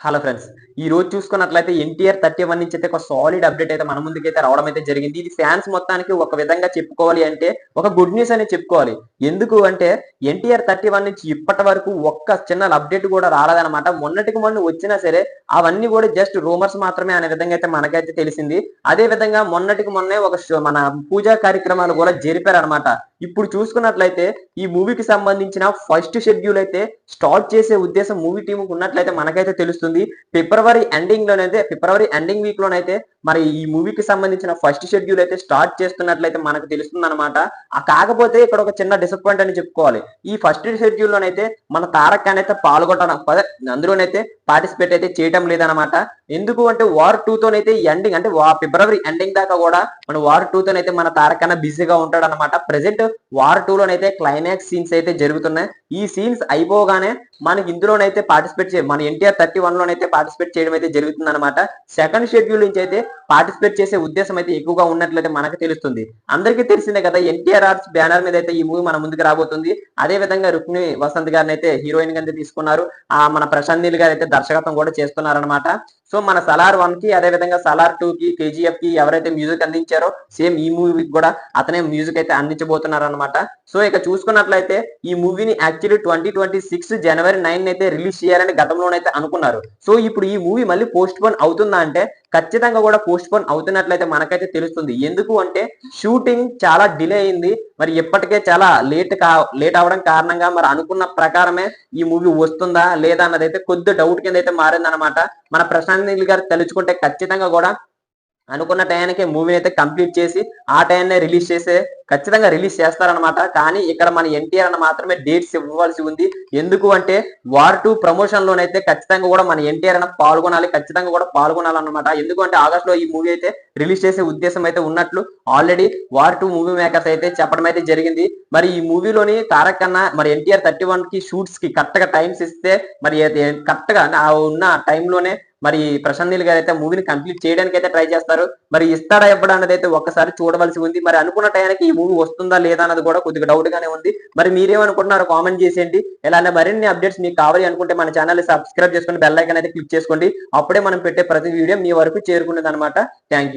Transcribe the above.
Hello friends. ఈ రోజు చూసుకున్నట్లయితే 'ఎన్టీఆర్ 31' నుంచి అయితే ఒక సాలిడ్ అప్డేట్ అయితే మన ముందుకైతే రావడం అయితే జరిగింది. ఇది ఫ్యాన్స్ మొత్తానికి ఒక విధంగా చెప్పుకోవాలి అంటే ఒక గుడ్ న్యూస్ అనే చెప్పుకోవాలి. ఎందుకు అంటే 'ఎన్టీఆర్ 31' నుంచి ఇప్పటి వరకు ఒక్క చిన్న అప్డేట్ కూడా రాలేదన్నమాట. మొన్నటికి మొన్న వచ్చినా సరే అవన్నీ కూడా జస్ట్ రూమర్స్ మాత్రమే అనే విధంగా అయితే మనకైతే తెలిసింది. అదే విధంగా మొన్నటికి మొన్నే ఒక మన పూజా కార్యక్రమాలు కూడా జరిపారన్నమాట. ఇప్పుడు చూసుకున్నట్లయితే ఈ మూవీకి సంబంధించిన ఫస్ట్ షెడ్యూల్ అయితే స్టార్ట్ చేసే ఉద్దేశం మూవీ టీమ్‌కి ఉన్నట్లయితే మనకైతే తెలుస్తుంది. ఫిబ్రవరి ఎండింగ్ వీక్ లోనైతే మరి ఈ మూవీకి సంబంధించిన ఫస్ట్ షెడ్యూల్ అయితే స్టార్ట్ చేస్తున్నట్లయితే మనకు తెలుస్తుందన్నమాట. కాకపోతే ఇక్కడ ఒక చిన్న డిసప్పాయింట్ అని చెప్పుకోవాలి. ఈ ఫస్ట్ షెడ్యూల్ లోనైతే మన తారక్ ఖాన్ అయితే అందులోనైతే పార్టిసిపేట్ అయితే చేయడం లేదన్నమాట. ఎందుకు అంటే వార్ 2 తోనైతే ఎండింగ్ అంటే ఫిబ్రవరి ఎండింగ్ దాకా కూడా మన వార్ 2 తోనైతే మన తారక్ ఖాన్ బిజీగా ఉంటాడన్నమాట. ప్రెజెంట్ వార్ 2 లోనైతే క్లైమాక్స్ సీన్స్ అయితే జరుగుతున్నాయి. ఈ సీన్స్ అయిపోగానే మనకి ఇందులోనైతే మన ఎన్టీఆర్ 31 లోనైతే పార్టిసిపేట్ చేయడం అయితే జరుగుతుందన్నమాట. సెకండ్ షెడ్యూల్ నుంచి అయితే పార్టిసిపేట్ చేసే ఉద్దేశం అయితే ఎక్కువగా ఉన్నట్లయితే మనకు తెలుస్తుంది. అందరికీ తెలిసిందే కదా, ఎన్టీఆర్ ఆర్ట్స్ బ్యానర్ మీద అయితే ఈ మూవీ మన ముందుకు రాబోతుంది. అదే విధంగా రుక్మిణి వసంత్ గారిని అయితే హీరోయిన్ గా తీసుకున్నారు. మన ప్రశాంత్ నీల్ గారు అయితే దర్శకత్వం కూడా చేస్తున్నారన్నమాట. సో మన సలార్ 1 కి అదే విధంగా సలార్ 2 కి కేజీఎఫ్ కి ఎవరైతే మ్యూజిక్ అందించారో సేమ్ ఈ మూవీకి కూడా అతనే మ్యూజిక్ అయితే అందించబోతున్నారు అనమాట. సో ఇక చూసుకున్నట్లయితే ఈ మూవీని యాక్చువల్లీ 2026 జనవరి 9 అయితే రిలీజ్ చేయాలని గతంలోనైతే అనుకున్నారు. సో ఇప్పుడు ఈ మూవీ మళ్ళీ పోస్ట్ పోన్ అవుతుందా అంటే ఖచ్చితంగా కూడా పోస్ట్ పోన్ అవుతున్నట్లయితే మనకైతే తెలుస్తుంది. ఎందుకు అంటే షూటింగ్ చాలా డిలే అయింది. మరి ఇప్పటికే చాలా లేట్ అవడం కారణంగా మరి అనుకున్న ప్రకారమే ఈ మూవీ వస్తుందా లేదా అన్నది అయితే కొద్ది డౌట్ కింద అయితే మారిందనమాట. మన ప్రశాంత్ నీల్ గారు తలుచుకుంటే ఖచ్చితంగా కూడా అనుకున్న టయానికి మూవీని అయితే కంప్లీట్ చేసి ఆ టైంనే ఖచ్చితంగా రిలీజ్ చేస్తారనమాట. కానీ ఇక్కడ మన ఎన్టీఆర్ అన్న మాత్రమే డేట్స్ ఇవ్వాల్సి ఉంది. ఎందుకు అంటే వార్ 2 ప్రమోషన్ లోనైతే ఖచ్చితంగా కూడా మన ఎన్టీఆర్ అన్న ఖచ్చితంగా కూడా పాల్గొనాలన్నమాట. ఎందుకంటే ఆగస్ట్ లో ఈ మూవీ అయితే రిలీజ్ చేసే ఉద్దేశం అయితే ఉన్నట్లు ఆల్రెడీ వార్ 2 మూవీ మేకర్స్ అయితే చెప్పడం అయితే జరిగింది. మరి ఈ మూవీలోని తారక్ అన్న మరి ఎన్టీఆర్ 31 కి షూట్స్ కి కరెక్ట్ గా టైమ్స్ ఇస్తే మరి కరెక్ట్ గా ఉన్న టైంలోనే మరి ప్రశాంత్ నీల్ గారు అయితే మూవీని కంప్లీట్ చేయడానికి అయితే ట్రై చేస్తారు. మరి ఇస్తాడా ఇవ్వడా అన్నది అయితే ఒక్కసారి చూడవలసి ఉంది. మరి అనుకున్న టయానికి ఈ మూవీ వస్తుందా లేదా అన్నది కూడా కొద్దిగా డౌట్ గానే ఉంది. మరి మీరేమనుకుంటున్నారో కామెంట్ చేసేయండి. ఇలానే మరిన్ని అప్డేట్స్ మీకు కావాలి అనుకుంటే మన ఛానల్ సబ్స్క్రైబ్ చేసుకుని బెల్ ఐకాన్ అయితే క్లిక్ చేసుకోండి. అప్పుడే మనం పెట్టే ప్రతి వీడియో మీ వరకు చేరుకునేది అనమాట. Thank you.